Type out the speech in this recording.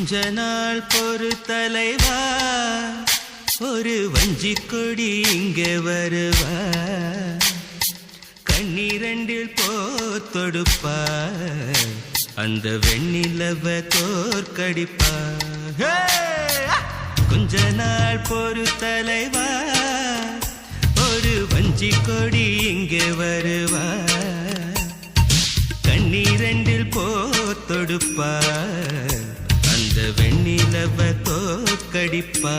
கொஞ்ச நாள் பொறு தலைவா, ஒரு வஞ்சி கொடி இங்கே வருவா, கண்ணீரண்டில் போத்தொடுப்பா, அந்த வெண்ணிலவ தோற்கடிப்பா. கொஞ்ச நாள் பொறு தலைவா, ஒரு வஞ்சி கொடி இங்கே வருவா, கண்ணீரண்டில் போத்தொடுப்பா, அந்த வெண்ணிலவ தோற்கடிப்பா.